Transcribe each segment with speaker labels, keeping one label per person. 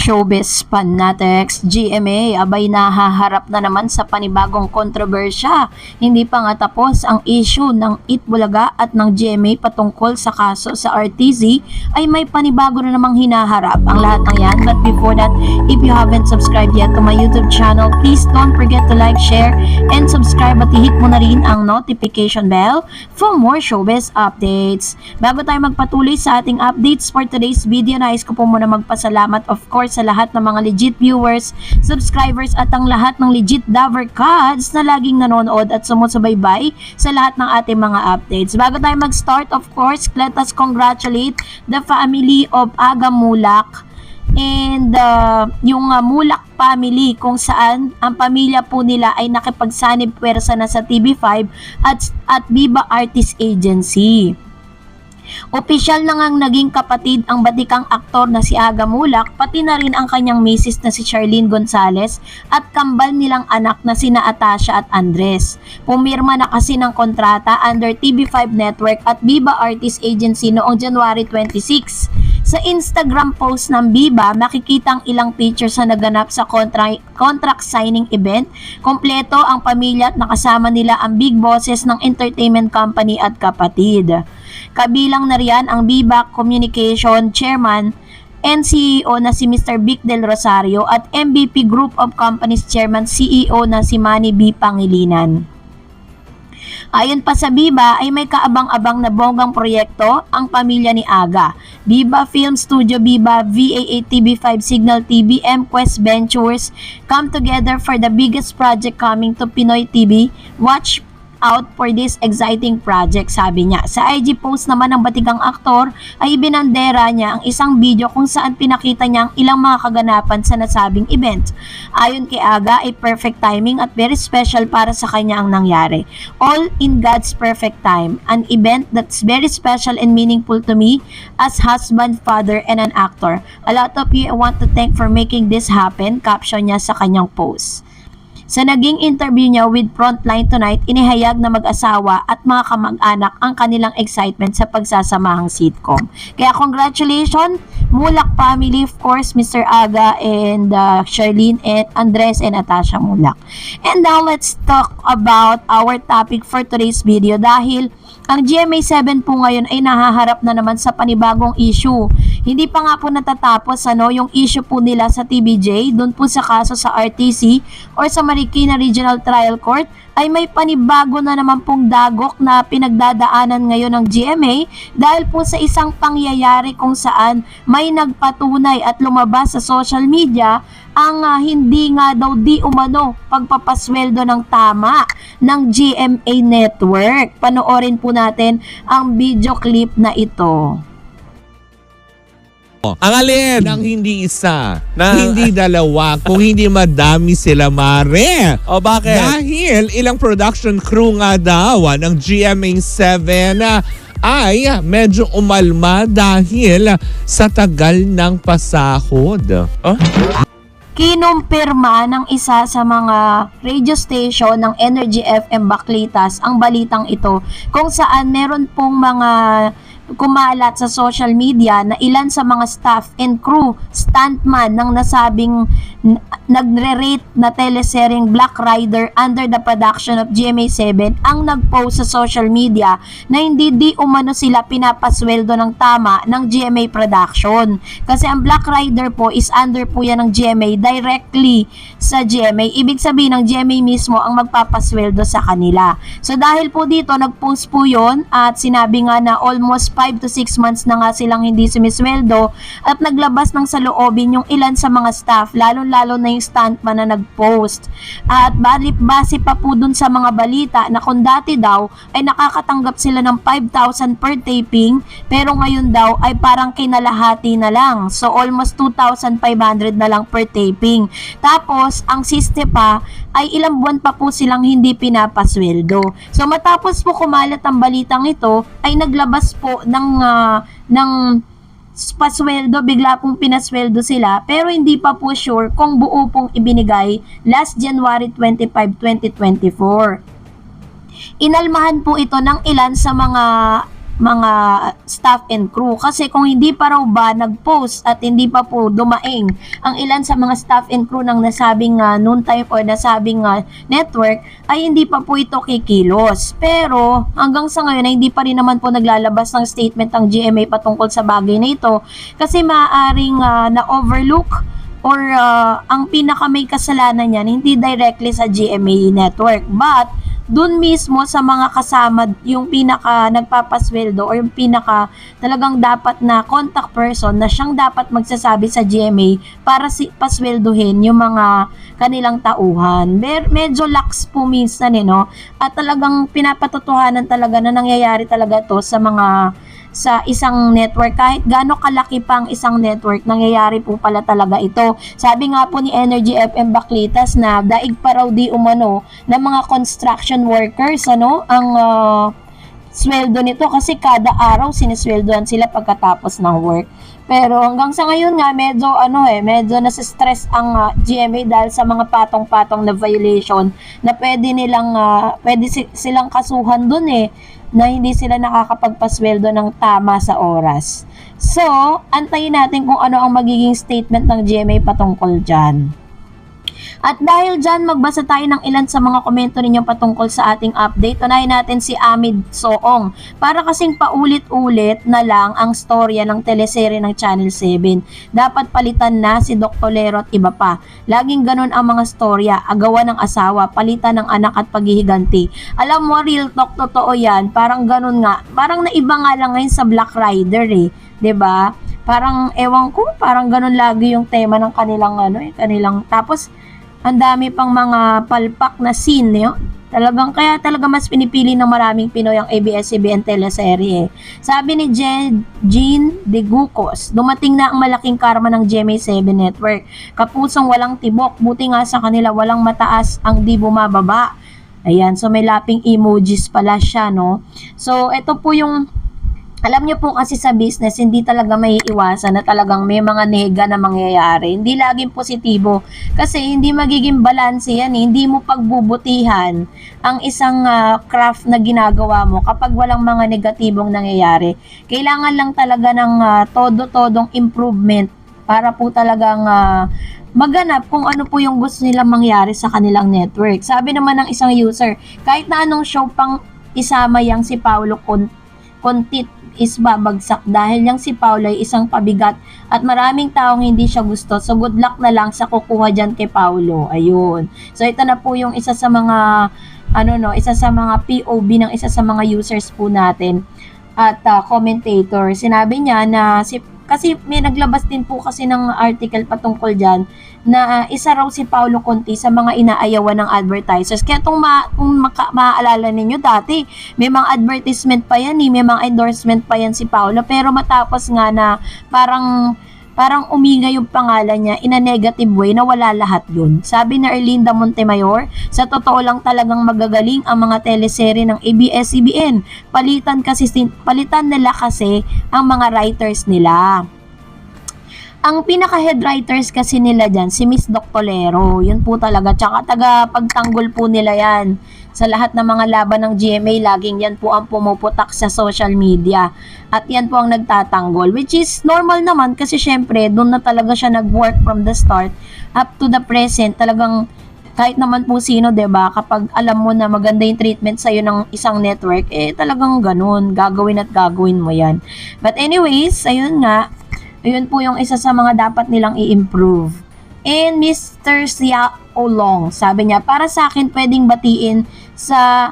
Speaker 1: showbiz fanatics, GMA abay nahaharap na naman sa panibagong kontrobersya. Hindi pa nga tapos ang issue ng Itbulaga at ng GMA patungkol sa kaso sa RTZ ay may panibago na namang hinaharap ang lahat ng yan. But before that, if you haven't subscribed yet to my YouTube channel, please don't forget to like, share, and subscribe at i-hit mo na rin ang notification bell for more showbiz updates. Bago tayo magpatuloy sa ating updates for today's video, nais ko po muna magpasalamat of course sa lahat ng mga legit viewers, subscribers at ang lahat ng legit Daver Cards na laging nanonood at sumusubaybay sa lahat ng ating mga updates. Bago tayo mag-start, of course, let us congratulate the family of Aga Mulak and yung Mulak family, kung saan ang pamilya po nila ay nakipagsanib puwersa na sa TV5 at Viva Artist Agency. Opisyal na ngang naging kapatid ang batikang aktor na si Aga Mulak, pati na rin ang kanyang misis na si Charlene Gonzalez at kambal nilang anak na sina Atasha at Andres. Pumirma na kasi ng kontrata under TV5 Network at Viva Artist Agency noong January 26. Sa Instagram post ng Viva, makikita ang ilang pictures na naganap sa contract signing event. Kompleto ang pamilya at nakasama nila ang big bosses ng entertainment company at kapatid. Kabilang na riyan ang Viva Communication Chairman and CEO na si Mr. Vic Del Rosario at MVP Group of Companies Chairman CEO na si Manny B. Pangilinan. Ayon pa sa Viva ay may kaabang-abang na bonggang proyekto ang pamilya ni Aga. Viva Film Studio, Viva, VAA TV5, Signal TV, MQuest Ventures come together for the biggest project coming to Pinoy TV. Watch out for this exciting project, sabi niya. Sa IG post naman ng batikang aktor ay ibinandera niya ang isang video kung saan pinakita niya ang ilang mga kaganapan sa nasabing event. Ayon kay Aga ay perfect timing at very special para sa kanya ang nangyari. All in God's perfect time. An event that's very special and meaningful to me as husband, father, and an actor. A lot of you I want to thank for making this happen, caption niya sa kanyang post. Sa naging interview niya with Frontline Tonight, inihayag na mag-asawa at mga kamag-anak ang kanilang excitement sa pagsasamahang sitcom. Kaya congratulations, Mulak family, of course, Mr. Aga and Charlene and Andres and Atasha Mulak. And now let's talk about our topic for today's video dahil ang GMA7 po ngayon ay nahaharap na naman sa panibagong issue. Hindi pa nga po natatapos yung issue po nila sa TVJ, doon po sa kaso sa RTC or sa Marikina Regional Trial Court, ay may panibago na naman pong dagok na pinagdadaanan ngayon ng GMA dahil po sa isang pangyayari kung saan may nagpatunay at lumabas sa social media ang hindi nga daw di umano pagpapasweldo ng tama ng GMA Network. Panoorin po natin ang video clip na ito.
Speaker 2: Ang alin ng hindi isa, hindi dalawa, kung hindi madami sila, Mare.
Speaker 3: O bakit?
Speaker 2: Dahil ilang production crew nga daw ng GMA7 ay medyo umalma dahil sa tagal ng pasahod.
Speaker 1: Kinumpirma ng isa sa mga radio station ng Energy FM Baclitas ang balitang ito kung saan meron pong mga kumalat sa social media na ilan sa mga staff and crew stuntman ng nasabing nagre-rate na teleseryeng Black Rider under the production of GMA7 ang nagpost sa social media na hindi di umano sila pinapasweldo ng tama ng GMA production. Kasi ang Black Rider po is under po yan ng GMA directly sa GMA. Ibig sabihin ng GMA mismo ang magpapasweldo sa kanila. So dahil po dito nagpost po yun at sinabi nga na almost 5 to 6 months na nga silang hindi sumisweldo at naglabas ng saloobin yung ilan sa mga staff, lalo-lalo na yung stuntman na nagpost. At base pa po dun sa mga balita na kung dati daw ay nakakatanggap sila ng 5,000 per taping, pero ngayon daw ay parang kinalahati na lang. So almost 2,500 na lang per taping. Tapos ang siste pa ay ilang buwan pa po silang hindi pinapasweldo. So matapos po kumalat ang balitang ito ay naglabas po ng pasweldo, bigla pong pinasweldo sila pero hindi pa po sure kung buo pong ibinigay last January 25, 2024. Inalmahan po ito ng ilan sa mga mga staff and crew. Kasi kung hindi pa raw ba nag-post at hindi pa po dumaing ang ilan sa mga staff and crew ng nasabing noon time or nasabing network, ay hindi pa po ito kikilos. Pero hanggang sa ngayon ay hindi pa rin naman po naglalabas ng statement ang GMA patungkol sa bagay na ito kasi maaaring na-overlook or ang pinaka may kasalanan niyan hindi directly sa GMA network but dun mismo sa mga kasama yung pinaka nagpapasweldo or yung pinaka talagang dapat na contact person na siyang dapat magsasabi sa GMA para pasweldohin yung mga kanilang tauhan. Medyo lax po minsan no? At talagang pinapatotohanan talaga na nangyayari talaga to sa isang network. Kahit gaano kalaki pang isang network, nangyayari po pala talaga ito. Sabi nga po ni Energy FM Baklitas na daig pa raw di umano ng mga construction workers ang sweldo nito kasi kada araw sinisweldoan sila pagkatapos ng work. Pero hanggang sa ngayon nga medyo nasa-stress ang GMA dahil sa mga patong-patong na violation na pwede silang kasuhan dun na hindi sila nakakapagpasweldo ng tama sa oras. So, antayin natin kung ano ang magiging statement ng GMA patungkol dyan. At dahil dyan, magbasa tayo ng ilan sa mga komento ninyo patungkol sa ating update. Unahin natin si Amid Soong. Para kasing paulit-ulit na lang ang storya ng teleserye ng Channel 7. Dapat palitan na si Dr. Lero at iba pa. Laging ganun ang mga storya, agawan ng asawa, palitan ng anak at paghihiganti. Alam mo, real talk, totoo yan. Parang ganun nga. Parang naiba nga lang ngayon sa Black Rider 'di ba? Parang ewan ko, parang ganun lagi yung tema ng kanilang tapos ang dami pang mga palpak na scene talaga mas pinipili ng maraming Pinoy ang ABS-CBN teleserye. Sabi ni Jean De Gucos, dumating na ang malaking karma ng GMA7 Network. Kapusong walang tibok, buti nga sa kanila walang mataas ang di bumababa. Ayan, so may laping emojis pala siya, So, ito po yung alam niyo po kasi sa business, hindi talaga may iwasan na talagang may mga nega na mangyayari. Hindi laging positibo. Kasi hindi magiging balanse yan. Hindi mo pagbubutihan ang isang craft na ginagawa mo kapag walang mga negatibong nangyayari. Kailangan lang talaga ng todo-todong improvement para po talagang maganap kung ano po yung gusto nilang mangyari sa kanilang network. Sabi naman ng isang user, kahit na anong show pang isama yang si Paolo Contit is babagsak dahil yang si Paolo ay isang pabigat at maraming taong hindi siya gusto. So good luck na lang sa kukuha dyan kay Paolo. Ayun. So ito na po yung isa sa mga isa sa mga POV ng isa sa mga users po natin at commentator. Sinabi niya na kasi may naglabas din po kasi ng article patungkol dyan na isa raw si Paolo Conti sa mga inaayawan ng advertisers. Kaya kung maaalala ninyo dati, may mga advertisement pa yan, may mga endorsement pa yan si Paolo. Pero matapos nga na parang umiga yung pangalan niya in a negative way na wala lahat yun. Sabi na Erlinda Montemayor, sa totoo lang talagang magagaling ang mga teleserye ng ABS-CBN. Palitan nila kasi ang mga writers nila. Ang pinaka-head writers kasi nila dyan, si Miss Doctolero. Yun po talaga. Tsaka taga-pagtanggol po nila yan. Sa lahat ng mga laban ng GMA, laging yan po ang pumuputak sa social media. At yan po ang nagtatanggol. Which is normal naman kasi syempre, doon na talaga siya nag-work from the start up to the present. Talagang kahit naman po sino, 'di ba? Kapag alam mo na maganda yung treatment sa iyo ng isang network, talagang ganun. Gagawin at gagawin mo yan. But anyways, ayun nga. Ayun po yung isa sa mga dapat nilang i-improve. And Mr. Sia Olong, sabi niya, para sa akin pwedeng batiin sa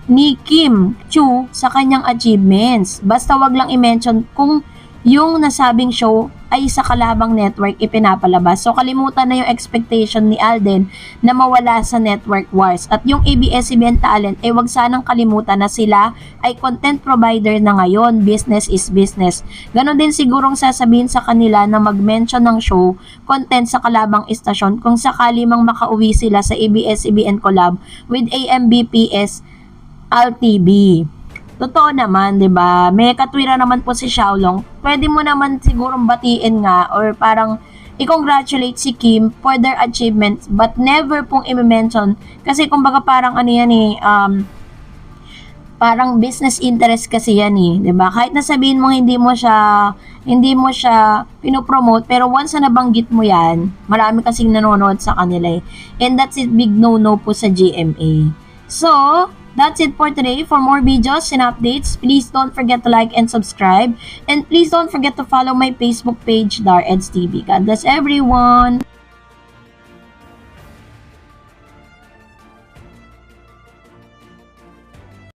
Speaker 1: ni Kim Chu sa kanyang achievements. Basta wag lang i-mention kung yung nasabing show ay sa kalabang network ipinapalabas. So kalimutan na yung expectation ni Alden na mawala sa network wars. At yung ABS-CBN talent wag sanang kalimutan na sila ay content provider na ngayon. Business is business. Ganon din sigurong sasabihin sa kanila na mag-mention ng show content sa kalabang istasyon kung sakali mang makauwi sila sa ABS-CBN collab with AMBPS LTV. Totoo naman, 'di ba? May katwiran naman po si Xiaolong. Pwede mo naman sigurong batiin nga or parang i-congratulate si Kim for their achievements but never pong i-mention kasi kumbaga parang parang business interest kasi yan eh, 'di ba? Kahit na sabihin mo hindi mo siya pinopromote, pero once na nabanggit mo yan, marami kasing nanonood sa kanila eh. And that's it, big no-no po sa GMA. So, that's it for today. For more videos and updates, please don't forget to like and subscribe. And please don't forget to follow my Facebook page, DarEds TV. God bless everyone!